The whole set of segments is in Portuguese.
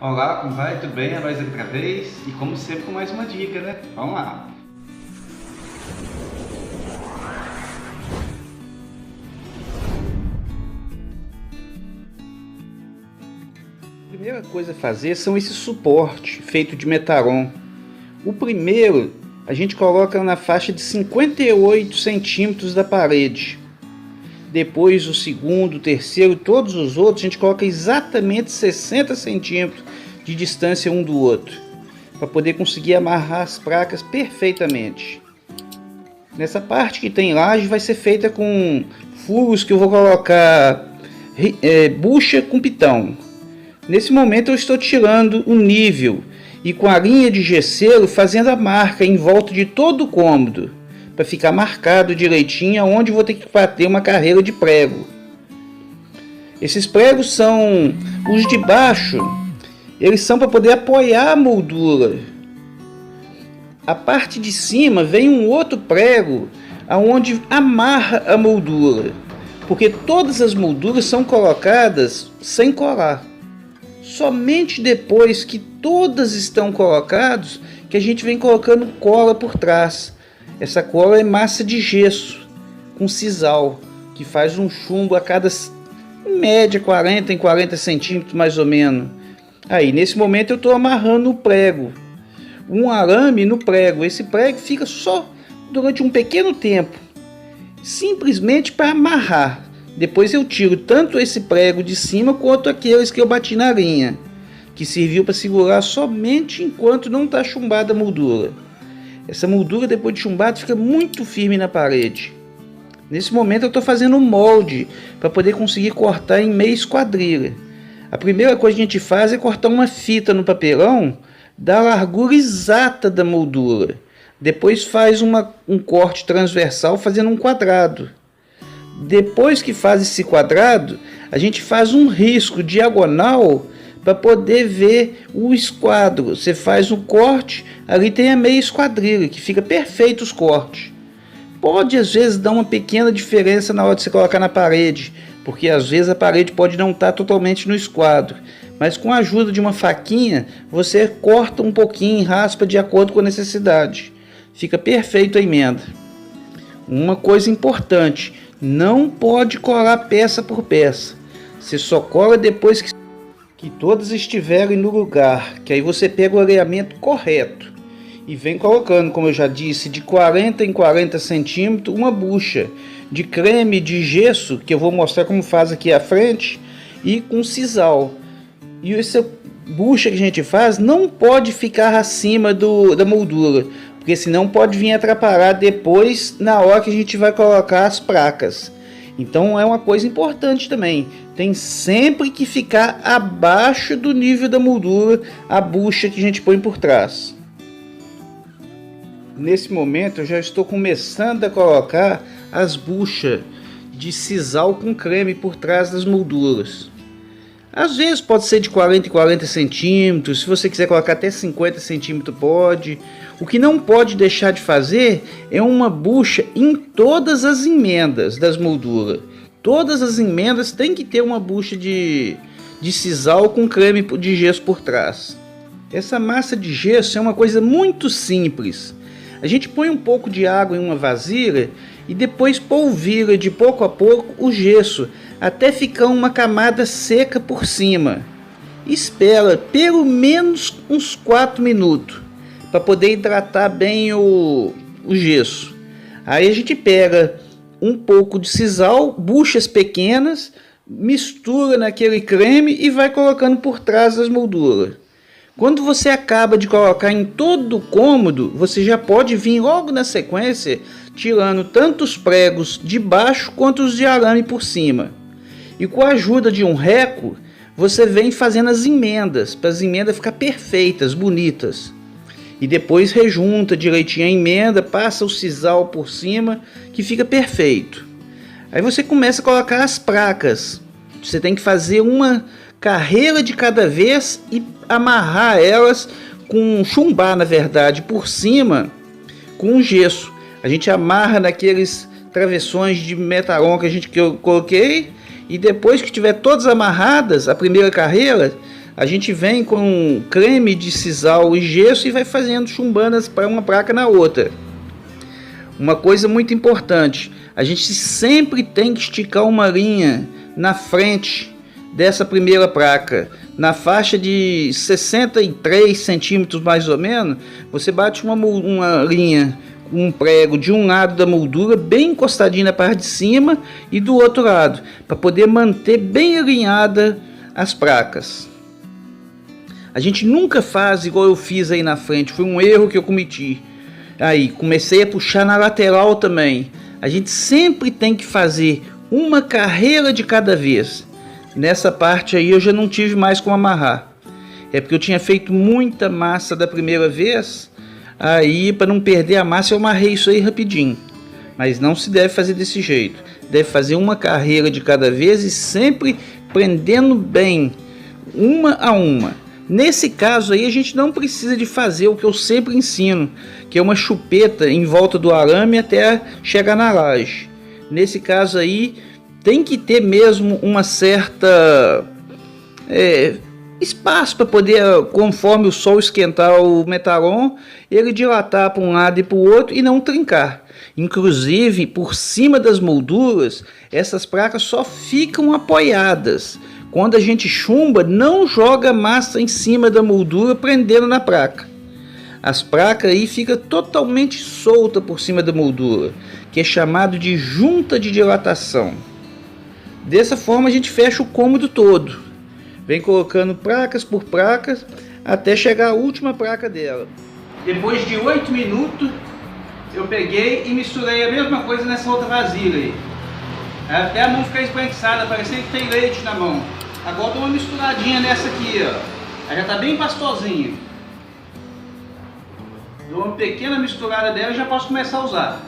Olá, como vai? Tudo bem? É nós outra vez e como sempre com mais uma dica, né? Vamos lá! A primeira coisa a fazer são esse suporte feito de Metaron. O primeiro a gente coloca na faixa de 58 centímetros da parede. Depois o segundo, o terceiro, todos os outros a gente coloca exatamente 60 centímetros de distância um do outro, para poder conseguir amarrar as placas perfeitamente. Nessa parte que tem laje vai ser feita com furos que eu vou colocar bucha com pitão. Nesse momento eu estou tirando o nível e com a linha de gesseiro fazendo a marca em volta de todo o cômodo, para ficar marcado direitinho aonde vou ter que bater uma carreira de prego. Esses pregos são os de baixo, eles são para poder apoiar a moldura. A parte de cima vem um outro prego aonde amarra a moldura, porque todas as molduras são colocadas sem colar. Somente depois que todas estão colocadas que a gente vem colocando cola por trás. Essa cola é massa de gesso com sisal, que faz um chumbo a cada, em média, 40 em 40 centímetros mais ou menos. Aí nesse momento eu estou amarrando o prego, um arame no prego. Esse prego fica só durante um pequeno tempo, simplesmente para amarrar. Depois eu tiro tanto esse prego de cima quanto aqueles que eu bati na linha, que serviu para segurar somente enquanto não está chumbada a moldura. Essa moldura depois de chumbada fica muito firme na parede. Nesse momento eu estou fazendo um molde para poder conseguir cortar em meia esquadrilha. A primeira coisa que a gente faz é cortar uma fita no papelão da largura exata da moldura. Depois faz um corte transversal fazendo um quadrado. Depois que faz esse quadrado, a gente faz um risco diagonal para poder ver o esquadro. Você faz um corte, ali tem a meia esquadrilha, que fica perfeito os cortes. Pode às vezes dar uma pequena diferença na hora de você colocar na parede, porque às vezes a parede pode não estar totalmente no esquadro. Mas com a ajuda de uma faquinha, você corta um pouquinho e raspa de acordo com a necessidade. Fica perfeito a emenda. Uma coisa importante: não pode colar peça por peça. Você só cola depois que todas estiverem no lugar, que aí você pega o alinhamento correto e vem colocando, como eu já disse, de 40 em 40 centímetros uma bucha de creme de gesso, que eu vou mostrar como faz aqui à frente, e com sisal. E essa bucha que a gente faz não pode ficar acima da moldura, porque senão pode vir atrapalhar depois na hora que a gente vai colocar as placas. Então é uma coisa importante também, tem sempre que ficar abaixo do nível da moldura a bucha que a gente põe por trás. Nesse momento eu já estou começando a colocar as buchas de sisal com creme por trás das molduras. Às vezes pode ser de 40 em 40 centímetros, se você quiser colocar até 50 centímetros pode. O que não pode deixar de fazer é uma bucha em todas as emendas das molduras. Todas as emendas tem que ter uma bucha de sisal com creme de gesso por trás. Essa massa de gesso é uma coisa muito simples. A gente põe um pouco de água em uma vasilha e depois polvilha de pouco a pouco o gesso, até ficar uma camada seca por cima. Espera pelo menos uns 4 minutos para poder hidratar bem o gesso. Aí a gente pega um pouco de sisal, buchas pequenas, mistura naquele creme e vai colocando por trás das molduras. Quando você acaba de colocar em todo o cômodo, você já pode vir logo na sequência tirando tanto os pregos de baixo quanto os de arame por cima. E com a ajuda de um reco, você vem fazendo as emendas, para as emendas ficar perfeitas, bonitas. E depois rejunta direitinho a emenda, passa o sisal por cima, que fica perfeito. Aí você começa a colocar as placas. Você tem que fazer uma carreira de cada vez e amarrar elas com chumbar, na verdade, por cima com gesso. A gente amarra naqueles travessões de Metaron que eu coloquei, e depois que tiver todas amarradas, a primeira carreira, a gente vem com creme de sisal e gesso e vai fazendo chumbanas para uma placa na outra. Uma coisa muito importante, a gente sempre tem que esticar uma linha na frente dessa primeira placa, na faixa de 63 centímetros mais ou menos. Você bate uma linha com um prego de um lado da moldura bem encostadinho na parte de cima e do outro lado, para poder manter bem alinhada as placas. A gente nunca faz igual eu fiz aí na frente, foi um erro que eu cometi. Aí comecei a puxar na lateral também. A gente sempre tem que fazer uma carreira de cada vez. Nessa parte aí eu já não tive mais como amarrar. É porque eu tinha feito muita massa da primeira vez. Aí, para não perder a massa, eu amarrei isso aí rapidinho. Mas não se deve fazer desse jeito. Deve fazer uma carreira de cada vez e sempre prendendo bem, uma a uma. Nesse caso aí, a gente não precisa de fazer o que eu sempre ensino, que é uma chupeta em volta do arame até chegar na laje. Nesse caso aí, tem que ter mesmo uma certa espaço para poder, conforme o sol esquentar o metalon, ele dilatar para um lado e para o outro e não trincar. Inclusive, por cima das molduras, essas placas só ficam apoiadas. Quando a gente chumba, não joga massa em cima da moldura prendendo na placa. As placas aí ficam totalmente soltas por cima da moldura, que é chamado de junta de dilatação. Dessa forma a gente fecha o cômodo todo. Vem colocando placas por placas até chegar à última placa dela. Depois de 8 minutos, eu peguei e misturei a mesma coisa nessa outra vasilha aí. Até a mão ficar esbranquiçada, parecendo que tem leite na mão. Agora dou uma misturadinha nessa aqui, ó. Ela já está bem pastosinha. Dou uma pequena misturada dela e já posso começar a usar.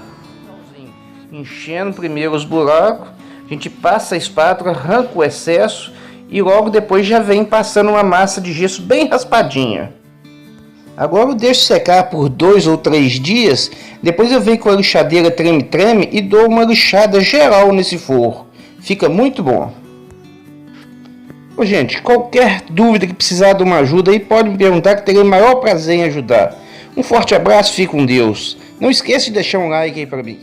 Enchendo primeiro os buracos, a gente passa a espátula, arranca o excesso e logo depois já vem passando uma massa de gesso bem raspadinha. Agora eu deixo secar por 2 ou 3 dias, depois eu venho com a lixadeira treme-treme e dou uma lixada geral nesse forro. Fica muito bom. Ô, gente, qualquer dúvida que precisar de uma ajuda aí, pode me perguntar que terei o maior prazer em ajudar. Um forte abraço, fique com Deus. Não esqueça de deixar um like aí para mim.